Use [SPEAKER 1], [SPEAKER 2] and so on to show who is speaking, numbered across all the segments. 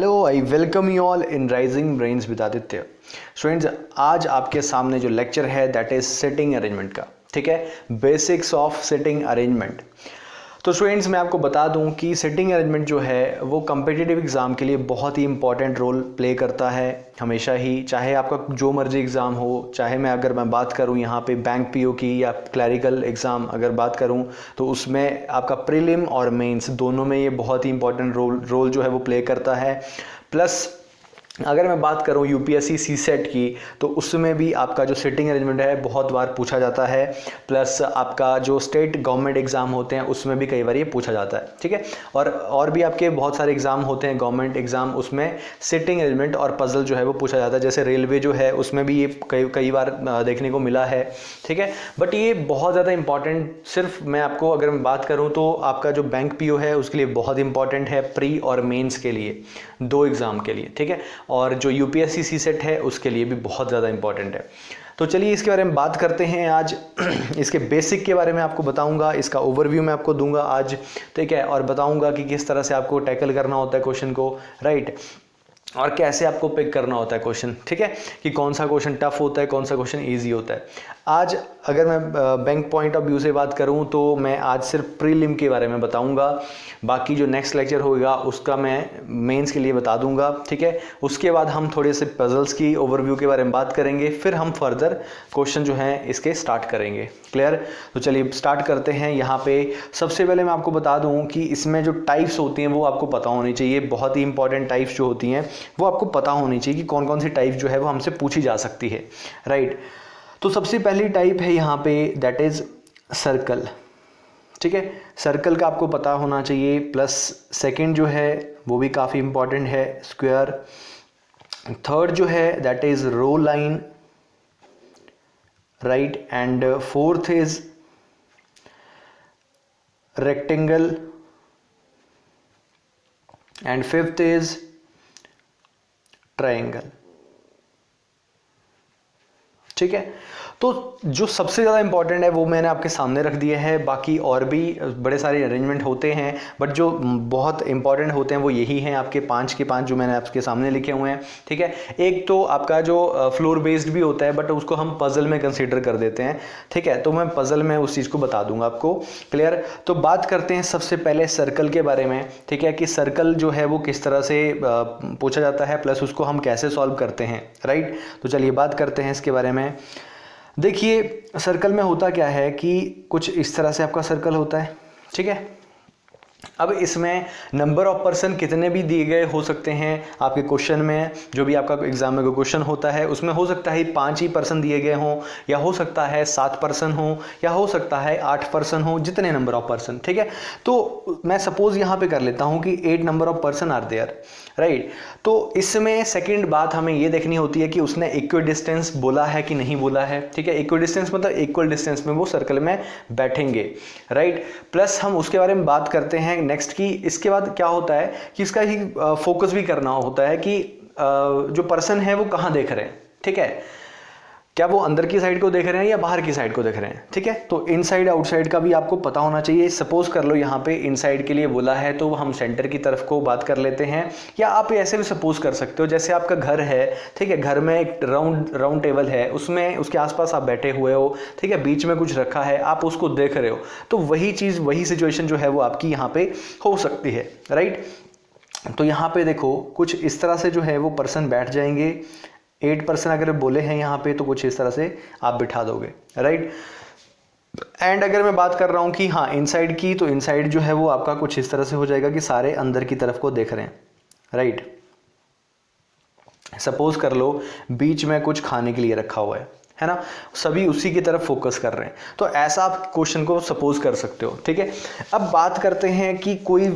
[SPEAKER 1] Hello, I welcome you all in rising brains with Aditya. Students, आज आपके सामने जो लेक्चर है दैट इज सिटिंग अरेंजमेंट का, ठीक है, बेसिक्स ऑफ सिटिंग अरेंजमेंट। तो स्टूडेंट्स, मैं आपको बता दूं कि सिटिंग अरेंजमेंट जो है वो कम्पिटिटिव एग्ज़ाम के लिए बहुत ही इंपॉर्टेंट रोल प्ले करता है हमेशा ही, चाहे आपका जो मर्जी एग्ज़ाम हो। चाहे अगर मैं बात करूं यहाँ पे बैंक पीओ की या क्लैरिकल एग्ज़ाम अगर बात करूं तो उसमें आपका प्रीलिम और मेंस दोनों में ये बहुत ही इंपॉर्टेंट रोल जो है वो प्ले करता है। प्लस अगर मैं बात करूं यूपीएससी सीसेट की तो उसमें भी आपका जो सिटिंग अरेंजमेंट है बहुत बार पूछा जाता है। प्लस आपका जो स्टेट गवर्नमेंट एग्ज़ाम होते हैं उसमें भी कई बार ये पूछा जाता है, ठीक है। और भी आपके बहुत सारे एग्ज़ाम होते हैं गवर्नमेंट एग्ज़ाम, उसमें सिटिंग अरेंजमेंट और पजल जो है वो पूछा जाता है। जैसे रेलवे जो है उसमें भी ये कई बार देखने को मिला है, ठीक है। बट ये बहुत ज़्यादा इंपॉर्टेंट, सिर्फ मैं आपको अगर मैं बात करूँ तो आपका जो बैंक पीओ है उसके लिए बहुत इंपॉर्टेंट है, प्री और मेंस के लिए, दो एग्ज़ाम के लिए, ठीक है। और जो यूपीएससी सीसेट है उसके लिए भी बहुत ज़्यादा इंपॉर्टेंट है। तो चलिए इसके बारे में बात करते हैं आज। इसके बेसिक के बारे में आपको बताऊंगा, इसका ओवरव्यू मैं आपको दूंगा आज, ठीक है, और बताऊंगा कि किस तरह से आपको टैकल करना होता है क्वेश्चन को, राइट, और कैसे आपको पिक करना होता है क्वेश्चन, ठीक है, कि कौन सा क्वेश्चन टफ होता है, कौन सा क्वेश्चन इजी होता है। आज अगर मैं बैंक पॉइंट ऑफ व्यू से बात करूं तो मैं आज सिर्फ प्रीलिम के बारे में बताऊंगा, बाकी जो नेक्स्ट लेक्चर होगा उसका मैं मेंस के लिए बता दूंगा, ठीक है। उसके बाद हम थोड़े से पजल्स की ओवरव्यू के बारे में बात करेंगे, फिर हम फर्दर क्वेश्चन जो हैं इसके स्टार्ट करेंगे। क्लियर? तो चलिए स्टार्ट करते हैं। यहाँ पे सबसे पहले मैं आपको बता दूं कि इसमें जो टाइप्स होती हैं वो आपको पता होनी चाहिए। बहुत ही इंपॉर्टेंट टाइप्स जो होती हैं वो आपको पता होनी चाहिए कि कौन कौन सी टाइप जो है वो हमसे पूछी जा सकती है, राइट। तो सबसे पहली टाइप है यहाँ पे दैट इज सर्कल, ठीक है। सर्कल का आपको पता होना चाहिए। प्लस सेकंड जो है वो भी काफ़ी इंपॉर्टेंट है, स्क्वायर। थर्ड जो है that is row line, right, and fourth is rectangle, and fifth is triangle, ठीक है। तो जो सबसे ज़्यादा इंपॉर्टेंट है वो मैंने आपके सामने रख दिया है, बाकी और भी बड़े सारे अरेंजमेंट होते हैं बट जो बहुत इंपॉर्टेंट होते हैं वो यही हैं, आपके 5 के 5 जो मैंने आपके सामने लिखे हुए हैं, ठीक है। एक तो आपका जो फ्लोर बेस्ड भी होता है बट उसको हम पजल में कंसीडर कर देते हैं, ठीक है। तो मैं पजल में उस चीज़ को बता दूंगा आपको। क्लियर? तो बात करते हैं सबसे पहले सर्कल के बारे में, ठीक है, कि सर्कल जो है वो किस तरह से पूछा जाता है, प्लस उसको हम कैसे सॉल्व करते हैं, राइट। तो चलिए बात करते हैं इसके बारे में। देखिए सर्कल में होता क्या है कि कुछ इस तरह से आपका सर्कल होता है, ठीक है। अब इसमें नंबर ऑफ पर्सन कितने भी दिए गए हो सकते हैं आपके क्वेश्चन में, जो भी आपका एग्जाम में क्वेश्चन होता है उसमें हो सकता है 5 ही पर्सन दिए गए हों, या हो सकता है 7 पर्सन हो, या हो सकता है 8 पर्सन हो, जितने नंबर ऑफ पर्सन, ठीक है। तो मैं सपोज यहाँ पे कर लेता हूँ कि 8 number of person are there, right. तो इसमें सेकेंड बात हमें ये देखनी होती है कि उसने इक्वल डिस्टेंस बोला है कि नहीं बोला है, ठीक है। इक्वल डिस्टेंस मतलब इक्वल डिस्टेंस में वो सर्कल में बैठेंगे, राइट। प्लस हम उसके बारे में बात करते हैं नेक्स्ट की इसके बाद क्या होता है कि इसका ही फोकस भी करना होता है कि जो पर्सन है वो कहाँ देख रहे हैं, ठीक है। क्या वो अंदर की साइड को देख रहे हैं या बाहर की साइड को देख रहे हैं, ठीक है। तो इनसाइड आउटसाइड का भी आपको पता होना चाहिए। सपोज कर लो यहाँ पे इनसाइड के लिए बोला है तो हम सेंटर की तरफ को बात कर लेते हैं, या आप ऐसे भी सपोज कर सकते हो जैसे आपका घर है, ठीक है, घर में एक राउंड टेबल है, उसमें उसके आसपास आप बैठे हुए हो, ठीक है, बीच में कुछ रखा है, आप उसको देख रहे हो, तो वही चीज़ वही सिचुएशन जो है वो आपकी यहाँ पे हो सकती है, राइट। तो यहाँ पे देखो कुछ इस तरह से जो है वो पर्सन बैठ जाएंगे। 8 पर्सन अगर बोले हैं यहाँ पे तो कुछ इस तरह से आप बिठा दोगे, राइट। एंड अगर मैं बात कर रहा हूँ कि हाँ इनसाइड की, तो इनसाइड जो है वो आपका कुछ इस तरह से हो जाएगा कि सारे अंदर की तरफ को देख रहे हैं, राइट। सपोज कर लो बीच में कुछ खाने के लिए रखा हुआ है ना, सभी उसी की तरफ फोकस कर रहे हैं, तो ऐसा आप क्वेश्चन को सपोज कर सकते हो, ठीक है। अब बात करते हैं कि कोई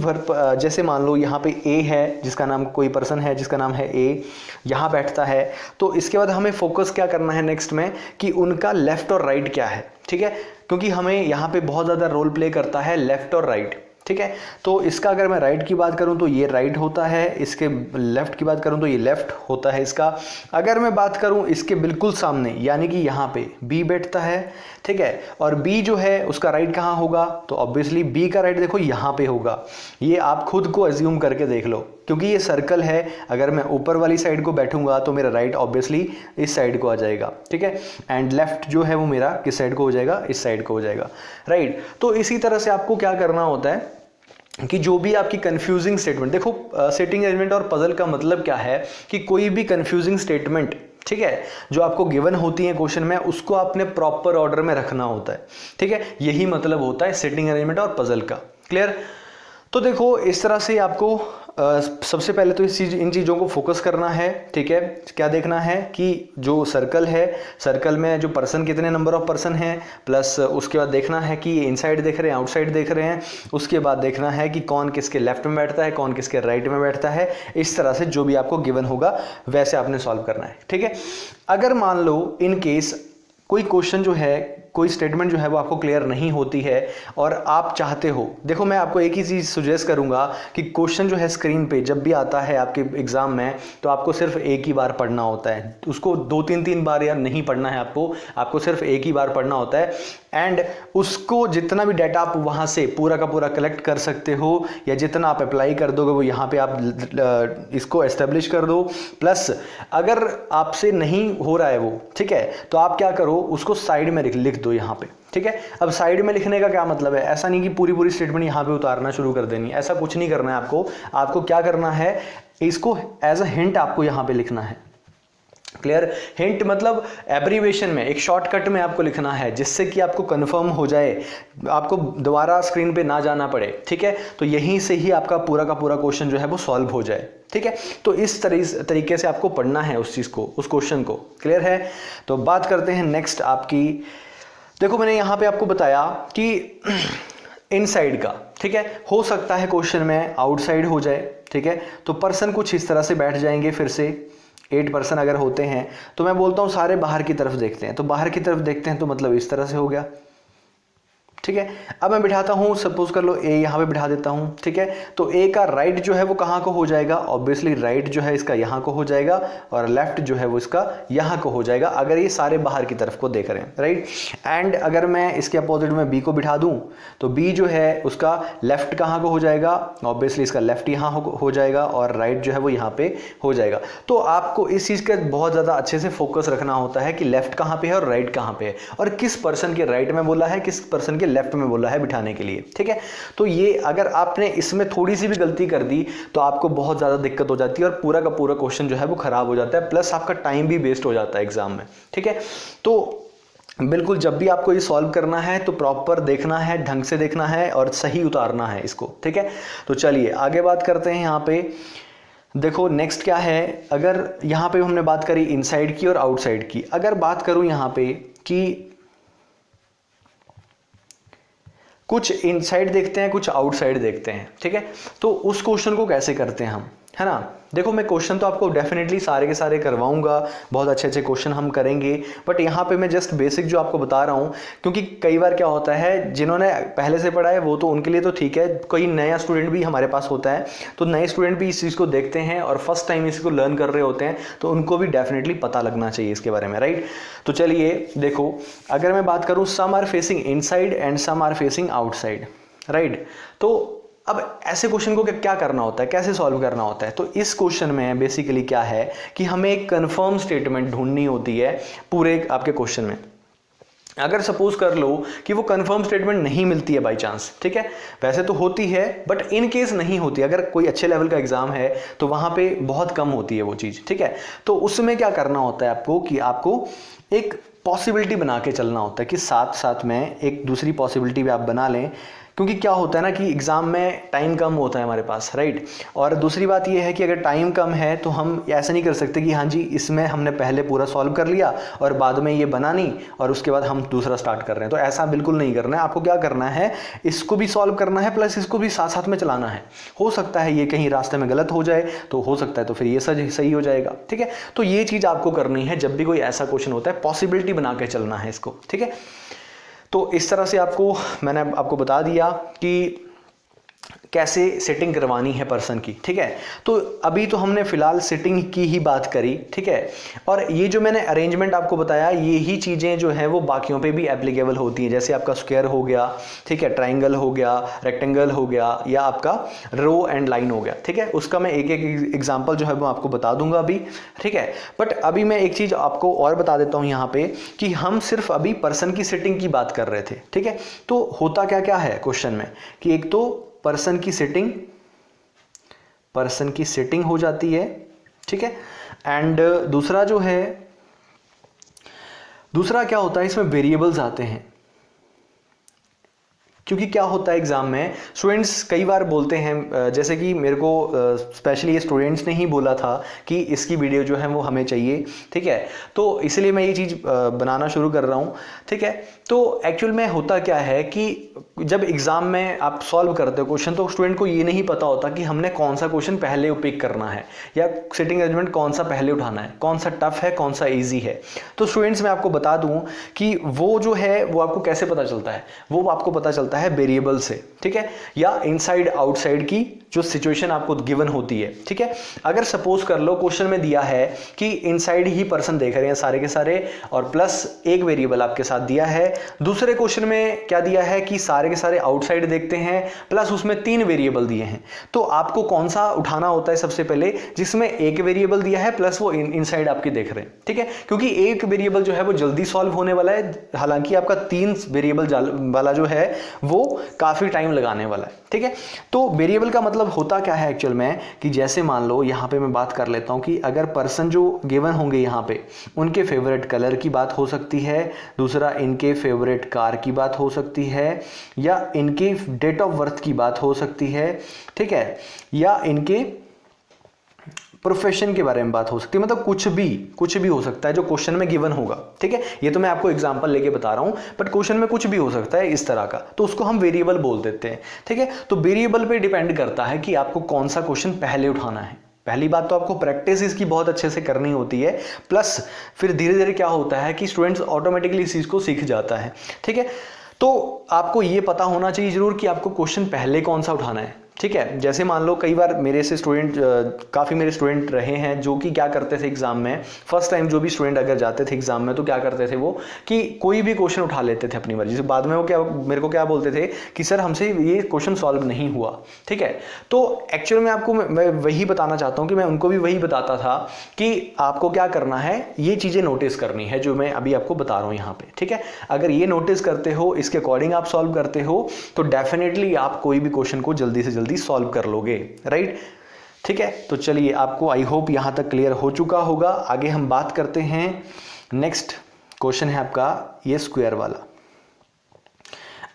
[SPEAKER 1] जैसे मान लो यहाँ पे ए है जिसका नाम, कोई पर्सन है जिसका नाम है ए, यहाँ बैठता है, तो इसके बाद हमें फोकस क्या करना है नेक्स्ट में कि उनका लेफ्ट और राइट क्या है, ठीक है, क्योंकि हमें यहाँ पे बहुत ज़्यादा रोल प्ले करता है लेफ्ट और राइट, ठीक है। तो इसका अगर मैं राइट की बात करूं तो ये राइट होता है, इसके लेफ्ट की बात करूं तो ये लेफ्ट होता है इसका। अगर मैं बात करूं इसके बिल्कुल सामने यानी कि यहाँ पे बी बैठता है, ठीक है, और बी जो है उसका राइट कहाँ होगा, तो ऑब्वियसली बी का राइट देखो यहाँ पे होगा। ये आप खुद को एज्यूम करके देख लो क्योंकि ये सर्कल है, अगर मैं ऊपर वाली साइड को बैठूंगा तो मेरा राइट ऑब्वियसली इस साइड को आ जाएगा, ठीक है, एंड लेफ्ट जो है वो मेरा किस साइड को हो जाएगा, इस साइड को हो जाएगा, राइट। तो इसी तरह से आपको क्या करना होता है कि जो भी आपकी कंफ्यूजिंग स्टेटमेंट, देखो सेटिंग अरेंजमेंट और पजल का मतलब क्या है कि कोई भी कंफ्यूजिंग स्टेटमेंट, ठीक है, जो आपको गिवन होती है क्वेश्चन में, उसको आपने प्रॉपर ऑर्डर में रखना होता है, ठीक है, यही मतलब होता है सेटिंग अरेंजमेंट और पजल का। क्लियर? तो देखो इस तरह से आपको सबसे पहले तो इन चीज़ों को फोकस करना है, ठीक है। क्या देखना है कि जो सर्कल है, सर्कल में जो पर्सन, कितने नंबर ऑफ पर्सन हैं, प्लस उसके बाद देखना है कि इनसाइड देख रहे हैं, आउटसाइड देख रहे हैं, उसके बाद देखना है कि कौन किसके लेफ्ट में बैठता है, कौन किसके राइट में बैठता है। इस तरह से जो भी आपको गिवन होगा वैसे आपने सॉल्व करना है, ठीक है। अगर मान लो इन केस कोई क्वेश्चन जो है, कोई स्टेटमेंट जो है वो आपको क्लियर नहीं होती है और आप चाहते हो, देखो मैं आपको एक ही चीज़ सुजेस्ट करूंगा कि क्वेश्चन जो है स्क्रीन पे जब भी आता है आपके एग्जाम में, तो आपको सिर्फ एक ही बार पढ़ना होता है, उसको 2-3 बार या नहीं पढ़ना है आपको सिर्फ एक ही बार पढ़ना होता है। एंड उसको जितना भी डाटा आप वहाँ से पूरा का पूरा कलेक्ट कर सकते हो या जितना आप अप्लाई कर दोगे वो यहाँ पे आप इसको एस्टेब्लिश कर दो। प्लस अगर आपसे नहीं हो रहा है वो, ठीक है, तो आप क्या करो, उसको साइड में लिख दो यहाँ पे, ठीक है। अब साइड में लिखने का क्या मतलब है, ऐसा नहीं कि पूरी स्टेटमेंट यहाँ पे उतारना शुरू कर देनी, ऐसा कुछ नहीं करना है आपको क्या करना है, इसको एज अ हिंट आपको यहाँ पे लिखना है। क्लियर? हिंट मतलब एब्रीवेशन में, एक शॉर्टकट में आपको लिखना है जिससे कि आपको कंफर्म हो जाए, आपको दोबारा स्क्रीन पे ना जाना पड़े, ठीक है। तो यहीं से ही आपका पूरा का पूरा क्वेश्चन जो है वो सॉल्व हो जाए, ठीक है। तो इस तरीके से आपको पढ़ना है उस चीज़ को, उस क्वेश्चन को। क्लियर है? तो बात करते हैं नेक्स्ट आपकी। देखो मैंने यहाँ पे आपको बताया कि इनसाइड का, ठीक है, हो सकता है क्वेश्चन में आउटसाइड हो जाए, ठीक है। तो पर्सन कुछ इस तरह से बैठ जाएंगे, फिर से 8 पर्सन अगर होते हैं तो मैं बोलता हूँ सारे बाहर की तरफ देखते हैं, तो बाहर की तरफ देखते हैं तो मतलब इस तरह से हो गया, ठीक है। अब मैं बिठाता हूँ, सपोज कर लो ए यहाँ पे बिठा देता हूँ, ठीक है। तो ए का राइट जो है वो कहाँ को हो जाएगा, ऑब्वियसली राइट जो है इसका यहाँ को हो जाएगा और लेफ्ट जो है वो इसका यहाँ को हो जाएगा, अगर ये सारे बाहर की तरफ को देख रहे हैं, राइट। एंड अगर मैं इसके अपोजिट में बी को बिठा दूँ तो बी जो है उसका लेफ्ट कहाँ को हो जाएगा, ऑब्वियसली इसका लेफ्ट यहाँ हो जाएगा और राइट जो है वो यहाँ पे हो जाएगा। तो आपको इस चीज़ का बहुत ज़्यादा अच्छे से फोकस रखना होता है कि लेफ्ट कहाँ पे है और राइट कहाँ पे है, और किस पर्सन के राइट में बोला है, किस पर्सन के लेफ्ट में बोला है बिठाने के लिए, ठीक है। तो ये अगर आपने इसमें थोड़ी सी भी गलती कर दी तो आपको बहुत ज़्यादा दिक्कत हो जाती है और पूरा का पूरा क्वेश्चन जो है वो खराब हो जाता है, प्लस आपका टाइम भी वेस्ट हो जाता है एग्जाम में, ठीक है। तो बिल्कुल जब भी आपको ये सॉल्व करना है तो प्रॉपर देखना है, ढंग से देखना है और सही उतारना है इसको, ठीक है। तो चलिए आगे बात करते हैं। यहाँ पे देखो नेक्स्ट क्या है, अगर यहाँ पे हमने बात करी इनसाइड की और आउटसाइड की, अगर बात करूँ यहाँ पे कि कुछ इनसाइड देखते हैं, कुछ आउटसाइड देखते हैं, ठीक है। तो उस क्वेश्चन को कैसे करते हैं हम, है ना। देखो मैं क्वेश्चन तो आपको डेफिनेटली सारे के सारे करवाऊंगा, बहुत अच्छे अच्छे क्वेश्चन हम करेंगे, बट यहाँ पे मैं जस्ट बेसिक जो आपको बता रहा हूँ, क्योंकि कई बार क्या होता है जिन्होंने पहले से पढ़ा है वो तो उनके लिए तो ठीक है, कोई नया स्टूडेंट भी हमारे पास होता है, तो नए स्टूडेंट भी इस चीज़ को देखते हैं और फर्स्ट टाइम इसको लर्न कर रहे होते हैं, तो उनको भी डेफिनेटली पता लगना चाहिए इसके बारे में, राइट। तो चलिए देखो, अगर मैं बात करूँ some are facing inside and some are facing outside, right. तो अब ऐसे क्वेश्चन को क्या करना होता है, कैसे सॉल्व करना होता है, तो इस क्वेश्चन में बेसिकली क्या है कि हमें एक कंफर्म स्टेटमेंट ढूंढनी होती है पूरे आपके क्वेश्चन में। अगर सपोज कर लो कि वो कंफर्म स्टेटमेंट नहीं मिलती है बाय चांस, ठीक है, वैसे तो होती है बट इन केस नहीं होती, अगर कोई अच्छे लेवल का एग्जाम है तो वहां पे बहुत कम होती है वो चीज़, ठीक है। तो उसमें क्या करना होता है आपको कि आपको एक पॉसिबिलिटी बना के चलना होता है कि साथ साथ में एक दूसरी पॉसिबिलिटी भी आप बना लें, क्योंकि क्या होता है ना कि एग्ज़ाम में टाइम कम होता है हमारे पास, राइट। और दूसरी बात ये है कि अगर टाइम कम है तो हम ऐसा नहीं कर सकते कि हाँ जी इसमें हमने पहले पूरा सॉल्व कर लिया और बाद में ये बना नहीं और उसके बाद हम दूसरा स्टार्ट कर रहे हैं, तो ऐसा बिल्कुल नहीं करना है। आपको क्या करना है, इसको भी सॉल्व करना है प्लस इसको भी साथ साथ में चलाना है। हो सकता है ये कहीं रास्ते में गलत हो जाए, तो हो सकता है तो फिर ये सही हो जाएगा, ठीक है। तो ये चीज़ आपको करनी है जब भी कोई ऐसा क्वेश्चन होता है, पॉसिबिलिटी बना के चलना है इसको, ठीक है। तो इस तरह से मैंने आपको बता दिया कि कैसे सेटिंग करवानी है पर्सन की, ठीक है। तो अभी तो हमने फिलहाल सेटिंग की ही बात करी, ठीक है। और ये जो मैंने अरेंजमेंट आपको बताया, ये ही चीज़ें जो हैं वो बाकियों पे भी एप्लीकेबल होती हैं। जैसे आपका स्क्वायर हो गया, ठीक है, ट्राइंगल हो गया, रेक्टेंगल हो गया, या आपका रो एंड लाइन हो गया, ठीक है। उसका मैं एक एक एग्जाम्पल जो है वो आपको बता दूंगा अभी, ठीक है। बट अभी मैं एक चीज़ आपको और बता देता हूँ यहाँ पे कि हम सिर्फ अभी पर्सन की सेटिंग की बात कर रहे थे, ठीक है। तो होता क्या क्या है क्वेश्चन में कि एक तो पर्सन की सेटिंग हो जाती है, ठीक है। एंड दूसरा क्या होता है, इसमें वेरिएबल्स आते हैं। क्योंकि क्या होता है एग्जाम में, स्टूडेंट्स कई बार बोलते हैं, जैसे कि मेरे को स्पेशली ये स्टूडेंट्स ने ही बोला था कि इसकी वीडियो जो है वो हमें चाहिए, ठीक है। तो इसलिए मैं ये चीज़ बनाना शुरू कर रहा हूँ, ठीक है। तो एक्चुअल में होता क्या है कि जब एग्जाम में आप सॉल्व करते हो क्वेश्चन, तो स्टूडेंट को ये नहीं पता होता कि हमने कौन सा क्वेश्चन पहले पिक करना है, या सिटिंग अरेंजमेंट कौन सा पहले उठाना है, कौन सा टफ है, कौन सा ईजी है। तो स्टूडेंट्स मैं आपको बता दूं कि वो जो है वो आपको कैसे पता चलता है, वो आपको पता चलता है वेरिएबल से, ठीक है, या इनसाइड आउटसाइड की जो सिचुएशन आपको गिवन होती है, ठीक है। अगर सपोज कर लो क्वेश्चन में दिया है कि इनसाइड ही पर्सन देख रहे हैं सारे के सारे, और प्लस एक वेरिएबल आपके साथ दिया है। दूसरे क्वेश्चन में क्या दिया है कि सारे के सारे आउटसाइड देखते हैं, प्लस उसमें 3 वेरिएबल दिए हैं। तो आपको कौन सा उठाना होता है सबसे पहले, जिसमें एक वेरिएबल दिया है प्लस वो इनसाइड आपके देख रहे हैं, ठीक है। क्योंकि एक वेरिएबल जो है वो जल्दी सॉल्व होने वाला है, हालांकि आपका 3 वेरिएबल वाला जो है वो काफी टाइम लगाने वाला है, ठीक है। तो वेरिएबल का मतलब होता क्या है एक्चुअल में कि जैसे मान लो यहां पे मैं बात कर लेता हूं कि अगर पर्सन जो गिवन होंगे यहां पे, उनके फेवरेट कलर की बात हो सकती है, दूसरा इनके फेवरेट कार की बात हो सकती है, या इनके डेट ऑफ बर्थ की बात हो सकती है, ठीक है, या इनके प्रोफेशन के बारे में बात हो सकती है। मतलब कुछ भी हो सकता है जो क्वेश्चन में गिवन होगा, ठीक है। ये तो मैं आपको एग्जांपल लेके बता रहा हूं, बट क्वेश्चन में कुछ भी हो सकता है इस तरह का, तो उसको हम वेरिएबल बोल देते हैं, ठीक है। तो वेरिएबल पे डिपेंड करता है कि आपको कौन सा क्वेश्चन पहले उठाना है। पहली बात तो आपको प्रैक्टिस इसकी बहुत अच्छे से करनी होती है, प्लस फिर धीरे धीरे क्या होता है कि स्टूडेंट्स ऑटोमेटिकली इस चीज को सीख जाता है, ठीक है। तो आपको ये पता होना चाहिए जरूर कि आपको क्वेश्चन पहले कौन सा उठाना है, ठीक है। जैसे मान लो कई बार मेरे से काफ़ी मेरे स्टूडेंट रहे हैं जो कि क्या करते थे एग्जाम में, फर्स्ट टाइम जो भी स्टूडेंट अगर जाते थे एग्जाम में, तो क्या करते थे वो कि कोई भी क्वेश्चन उठा लेते थे अपनी मर्जी से। बाद में वो मेरे को क्या बोलते थे कि सर हमसे ये क्वेश्चन सॉल्व नहीं हुआ, ठीक है। तो एक्चुअली में आपको मैं वही बताना चाहता हूँ कि मैं उनको भी वही बताता था कि आपको क्या करना है, ये चीज़ें नोटिस करनी है जो मैं अभी आपको बता रहा हूँ यहाँ पे, ठीक है। अगर ये नोटिस करते हो, इसके अकॉर्डिंग आप सॉल्व करते हो, तो डेफिनेटली आप कोई भी क्वेश्चन को जल्दी से जल्दी सॉल्व कर लोगे, राइट, ठीक है। तो चलिए, आपको आई होप यहां तक क्लियर हो चुका होगा। आगे हम बात करते हैं, नेक्स्ट क्वेश्चन है आपका ये स्क्वायर वाला।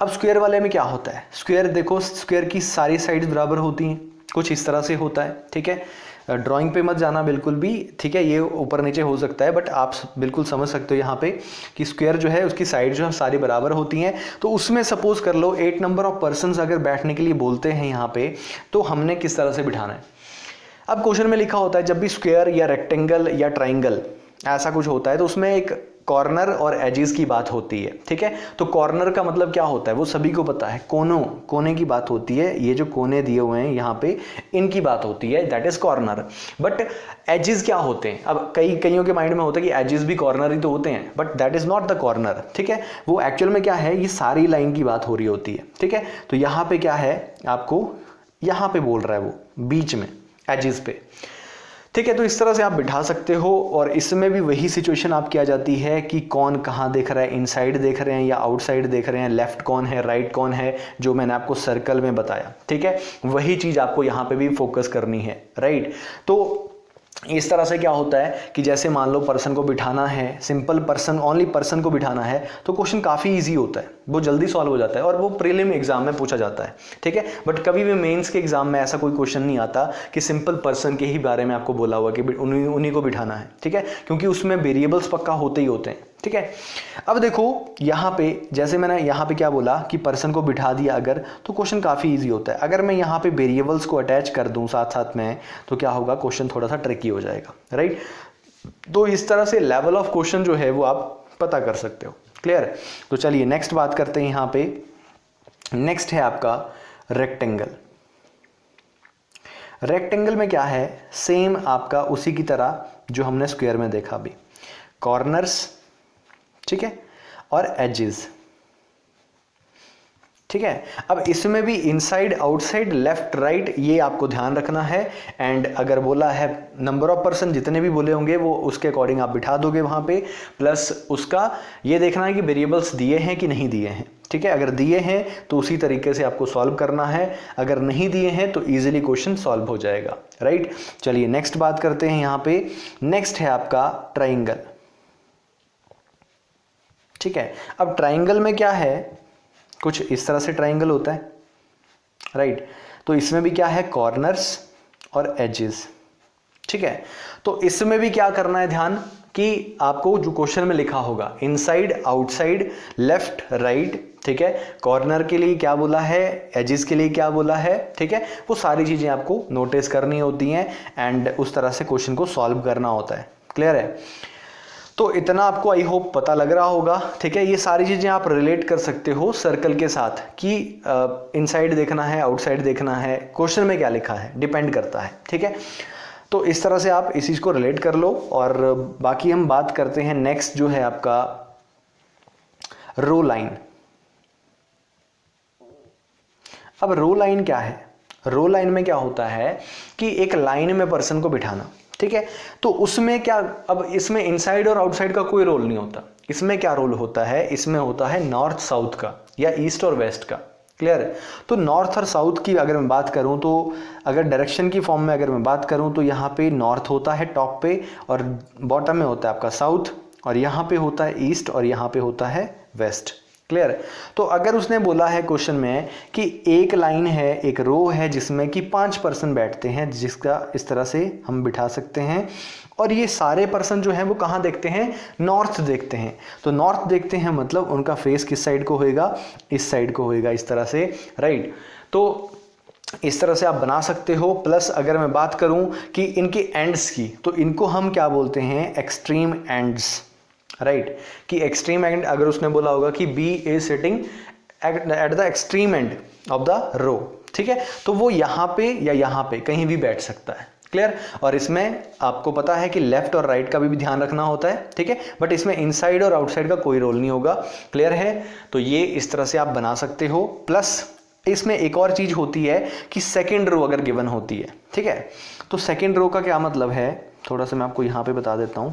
[SPEAKER 1] अब स्क्वायर वाले में क्या होता है, स्क्वायर देखो, स्क्वायर की सारी साइड्स बराबर होती हैं, कुछ इस तरह से होता है, ठीक है। ड्राइंग पे मत जाना बिल्कुल भी, ठीक है, ये ऊपर नीचे हो सकता है, बट आप बिल्कुल समझ सकते हो यहाँ पे कि स्क्वायर जो है उसकी साइड जो है सारी बराबर होती हैं। तो उसमें सपोज कर लो 8 नंबर ऑफ पर्सन्स अगर बैठने के लिए बोलते हैं यहाँ पे, तो हमने किस तरह से बिठाना है। अब क्वेश्चन में लिखा होता है जब भी स्क्वायर या रेक्टेंगल या ट्राइंगल ऐसा कुछ होता है, तो उसमें एक कॉर्नर और एजेस की बात होती है, ठीक है। तो कॉर्नर का मतलब क्या होता है वो सभी को पता है, कोने की बात होती है। ये जो कोने दिए हुए हैं यहाँ पे, इनकी बात होती है, that is corner. But edges क्या होते हैं, अब कईयों के माइंड में होता है कि एजेस भी कॉर्नर ही तो होते हैं, but that is not the corner, ठीक है। वो एक्चुअल में क्या है, ये सारी लाइन की बात हो रही होती है, ठीक है। तो यहाँ पे क्या है, आपको यहाँ पे बोल रहा है वो बीच में एजेस पे, ठीक है। तो इस तरह से आप बिठा सकते हो, और इसमें भी वही सिचुएशन आपकी आ जाती है कि कौन कहाँ देख रहा है, इनसाइड देख रहे हैं या आउटसाइड देख रहे हैं, लेफ्ट कौन है, राइट कौन है, जो मैंने आपको सर्कल में बताया, ठीक है। वही चीज़ आपको यहाँ पे भी फोकस करनी है, राइट। तो इस तरह से क्या होता है कि जैसे मान लो पर्सन को बिठाना है, सिंपल पर्सन, ओनली पर्सन को बिठाना है, तो क्वेश्चन काफ़ी इजी होता है, वो जल्दी सॉल्व हो जाता है, और वो प्रीलिम एग्जाम में पूछा जाता है, ठीक है। बट कभी भी मेंस के एग्जाम में ऐसा कोई क्वेश्चन नहीं आता कि सिंपल पर्सन के ही बारे में आपको बोला हुआ कि उन्हीं को बिठाना है, ठीक है, क्योंकि उसमें वेरिएबल्स पक्का होते ही होते हैं, ठीक है। अब देखो यहाँ पे, जैसे मैंने यहाँ पे क्या बोला कि पर्सन को बिठा दिया अगर, तो क्वेश्चन काफ़ी इजी होता है। अगर मैं यहाँ पे वेरिएबल्स को अटैच कर दूँ साथ साथ में, तो क्या होगा, क्वेश्चन थोड़ा सा ट्रिकी हो जाएगा, राइट। तो इस तरह से लेवल ऑफ क्वेश्चन जो है वो आप पता कर सकते हो, क्लियर। तो चलिए नेक्स्ट बात करते हैं यहाँ पे। नेक्स्ट है आपका रेक्टेंगल, रेक्टेंगल में क्या है, सेम आपका उसी की तरह जो हमने स्क्वायर में देखा अभी, कॉर्नर्स, ठीक है, और एजेस, ठीक है। अब इसमें भी इनसाइड, आउटसाइड, लेफ्ट, राइट, ये आपको ध्यान रखना है। एंड अगर बोला है नंबर ऑफ पर्सन, जितने भी बोले होंगे वो उसके अकॉर्डिंग आप बिठा दोगे वहां पे, प्लस उसका ये देखना है कि वेरिएबल्स दिए हैं कि नहीं दिए हैं, ठीक है। अगर दिए हैं तो उसी तरीके से आपको सॉल्व करना है, अगर नहीं दिए हैं तो इजीली क्वेश्चन सॉल्व हो जाएगा, राइट। चलिए नेक्स्ट बात करते हैं। यहाँ पे नेक्स्ट है आपका ट्राइंगल, ठीक है। अब ट्राइंगल में क्या है, कुछ इस तरह से ट्राइंगल होता है, राइट। तो इसमें भी क्या है, कॉर्नर्स और एजेस, ठीक है। तो इसमें भी क्या करना है ध्यान, कि आपको जो क्वेश्चन में लिखा होगा इनसाइड, आउटसाइड, लेफ्ट, राइट, ठीक है, कॉर्नर के लिए क्या बोला है, एजेस के लिए क्या बोला है, ठीक है, वो सारी चीजें आपको नोटिस करनी होती हैं एंड उस तरह से क्वेश्चन को सॉल्व करना होता है। क्लियर है? तो इतना आपको आई होप पता लग रहा होगा, ठीक है। ये सारी चीज़ें आप रिलेट कर सकते हो सर्कल के साथ कि इनसाइड देखना है, आउटसाइड देखना है, क्वेश्चन में क्या लिखा है डिपेंड करता है, ठीक है। तो इस तरह से आप इस चीज़ को रिलेट कर लो। और बाकी हम बात करते हैं नेक्स्ट जो है आपका रो लाइन। अब रो लाइन क्या है, रो लाइन में क्या होता है कि एक लाइन में पर्सन को बिठाना, ठीक है। तो उसमें क्या, अब इसमें इनसाइड और आउटसाइड का कोई रोल नहीं होता। इसमें क्या रोल होता है, इसमें होता है नॉर्थ साउथ का या ईस्ट और वेस्ट का। क्लियर है? तो नॉर्थ और साउथ की अगर मैं बात करूं, तो अगर डायरेक्शन की फॉर्म में अगर मैं बात करूं तो यहाँ पे नॉर्थ होता है टॉप पे और बॉटम में होता है आपका साउथ, और यहाँ पे होता है ईस्ट और यहाँ पे होता है वेस्ट। क्लियर? तो अगर उसने बोला है क्वेश्चन में कि एक लाइन है, एक रो है जिसमें कि 5 पर्सन बैठते हैं, जिसका इस तरह से हम बिठा सकते हैं, और ये सारे पर्सन जो हैं वो कहाँ देखते हैं, नॉर्थ देखते हैं। तो नॉर्थ देखते हैं मतलब उनका फेस किस साइड को होएगा, इस साइड को होएगा, इस तरह से, राइट। तो इस तरह से आप बना सकते हो। प्लस अगर मैं बात करूं कि इनके एंड्स की, तो इनको हम क्या बोलते हैं, एक्सट्रीम एंड्स, राइट। कि एक्सट्रीम एंड, अगर उसने बोला होगा कि B is sitting at the extreme end of the row, ठीक है, तो वो यहाँ पे या यहाँ पे कहीं भी बैठ सकता है। क्लियर? और इसमें आपको पता है कि लेफ्ट और राइट का भी ध्यान रखना होता है, ठीक है, बट इसमें इनसाइड और आउटसाइड का कोई रोल नहीं होगा। क्लियर है? तो ये इस तरह से आप बना सकते हो। प्लस इसमें एक और चीज होती है कि सेकेंड रो अगर गिवन होती है, ठीक है, तो सेकेंड रो का क्या मतलब है, थोड़ा सा मैं आपको यहां पे बता देता हूं।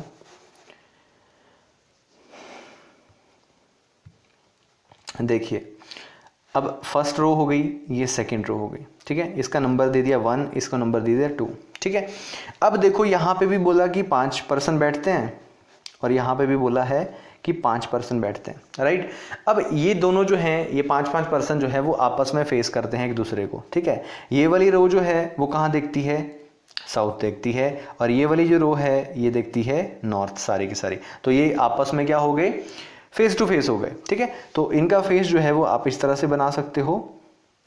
[SPEAKER 1] देखिए, अब फर्स्ट रो हो गई, ये सेकेंड रो हो गई, ठीक है, इसका नंबर दे दिया 1, इसका नंबर दे दिया 2, ठीक है। अब देखो यहाँ पे भी बोला कि 5 पर्सन बैठते हैं और यहाँ पे भी बोला है कि 5 पर्सन बैठते हैं, राइट। अब ये दोनों जो हैं, ये 5-5 पर्सन जो है वो आपस में फेस करते हैं एक दूसरे को, ठीक है। ये वाली रो जो है वो कहाँ देखती है, साउथ देखती है, और ये वाली जो रो है ये देखती है नॉर्थ, सारी की सारी। तो ये आपस में क्या हो गए, फेस टू फेस हो गए, ठीक है। तो इनका फेस जो है वो आप इस तरह से बना सकते हो,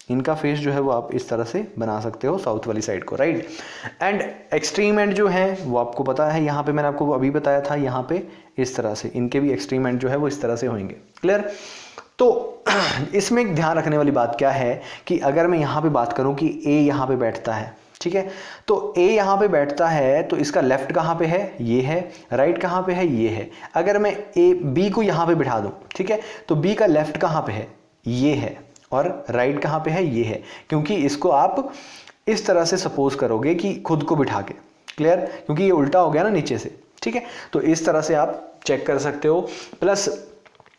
[SPEAKER 1] इनका फेस जो है वो आप इस तरह से बना सकते हो साउथ वाली साइड को, राइट। एंड एक्सट्रीम एंड जो है वो आपको पता है, यहाँ पे मैंने आपको अभी बताया था, यहाँ पे इस तरह से इनके भी एक्सट्रीम एंड जो है वो इस तरह से होंगे। क्लियर? तो इसमें एक ध्यान रखने वाली बात क्या है कि अगर मैं यहाँ पे बात करूँ कि ए यहाँ पे बैठता है, ठीक है, तो ए यहाँ पे बैठता है तो इसका लेफ्ट कहाँ पे है, ये है, राइट कहाँ पे है, ये है। अगर मैं ए बी को यहाँ पे बिठा दूँ, ठीक है, तो बी का लेफ्ट कहाँ पे है, ये है, और राइट कहाँ पे है, ये है, क्योंकि इसको आप इस तरह से सपोज करोगे कि खुद को बिठा के। क्लियर? क्योंकि ये उल्टा हो गया ना नीचे से, ठीक है, तो इस तरह से आप चेक कर सकते हो। प्लस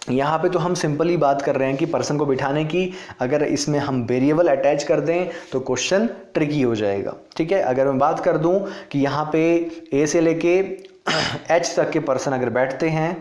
[SPEAKER 1] यहाँ पे तो हम सिंपली बात कर रहे हैं कि पर्सन को बिठाने की, अगर इसमें हम वेरिएबल अटैच कर दें तो क्वेश्चन ट्रिकी हो जाएगा, ठीक है। अगर मैं बात कर दूं कि यहाँ पे ए से लेके एच तक के पर्सन अगर बैठते हैं,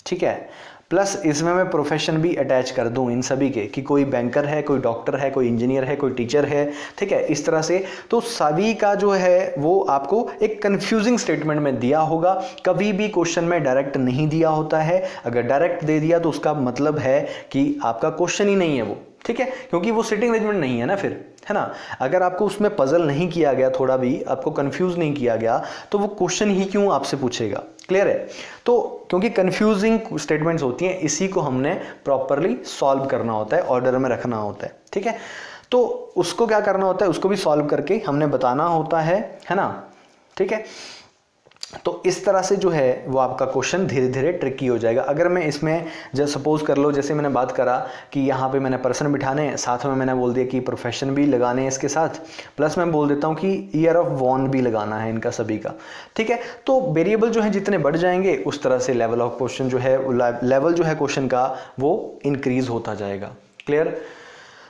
[SPEAKER 1] ठीक है, प्लस इसमें मैं प्रोफेशन भी अटैच कर दूं इन सभी के, कि कोई बैंकर है, कोई डॉक्टर है, कोई इंजीनियर है, कोई टीचर है, ठीक है, इस तरह से, तो सभी का जो है वो आपको एक कंफ्यूजिंग स्टेटमेंट में दिया होगा। कभी भी क्वेश्चन में डायरेक्ट नहीं दिया होता है, अगर डायरेक्ट दे दिया तो उसका मतलब है कि आपका क्वेश्चन ही नहीं है वो, ठीक है, क्योंकि वो सिटिंग अरेंजमेंट नहीं है ना फिर, है ना। अगर आपको उसमें पजल नहीं किया गया, थोड़ा भी आपको कंफ्यूज नहीं किया गया, तो वो क्वेश्चन ही क्यों आपसे पूछेगा। क्लियर है? तो क्योंकि कंफ्यूजिंग स्टेटमेंट्स होती हैं, इसी को हमने प्रॉपरली सॉल्व करना होता है, ऑर्डर में रखना होता है, ठीक है। तो उसको क्या करना होता है, उसको भी सॉल्व करके हमने बताना होता है ना, ठीक है। तो इस तरह से जो है वो आपका क्वेश्चन धीरे धीरे ट्रिकी हो जाएगा। अगर मैं इसमें जैसे सपोज कर लो, जैसे मैंने बात करा कि यहाँ पे मैंने पर्सन बिठाने, साथ में मैंने बोल दिया कि प्रोफेशन भी लगाने हैं इसके साथ, प्लस मैं बोल देता हूँ कि ईयर ऑफ बॉर्न भी लगाना है इनका सभी का, ठीक है। तो वेरिएबल जो है जितने बढ़ जाएंगे उस तरह से लेवल ऑफ क्वेश्चन जो है, लेवल जो है क्वेश्चन का वो इंक्रीज होता जाएगा। क्लियर?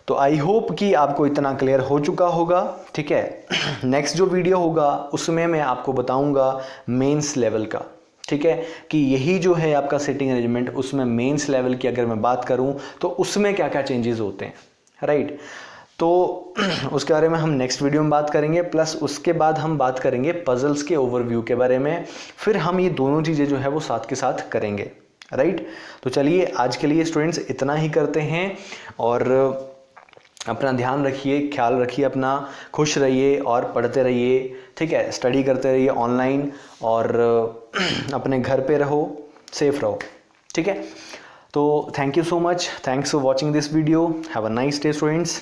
[SPEAKER 1] तो आई होप कि आपको इतना क्लियर हो चुका होगा, ठीक है। नेक्स्ट जो वीडियो होगा उसमें मैं आपको बताऊंगा मेंस लेवल का, ठीक है, कि यही जो है आपका सिटिंग अरेंजमेंट, उसमें मेंस लेवल की अगर मैं बात करूं तो उसमें क्या क्या चेंजेस होते हैं, राइट। तो उसके बारे में हम नेक्स्ट वीडियो में बात करेंगे, प्लस उसके बाद हम बात करेंगे पजल्स के ओवरव्यू के बारे में, फिर हम ये दोनों चीज़ें जो है वो साथ के साथ करेंगे, राइट। तो चलिए आज के लिए स्टूडेंट्स इतना ही करते हैं, और अपना ध्यान रखिए, ख्याल रखिए अपना, खुश रहिए और पढ़ते रहिए, ठीक है, स्टडी करते रहिए ऑनलाइन, और अपने घर पे रहो, सेफ रहो, ठीक है। तो thank you so much, thanks for watching this video, have a nice day students.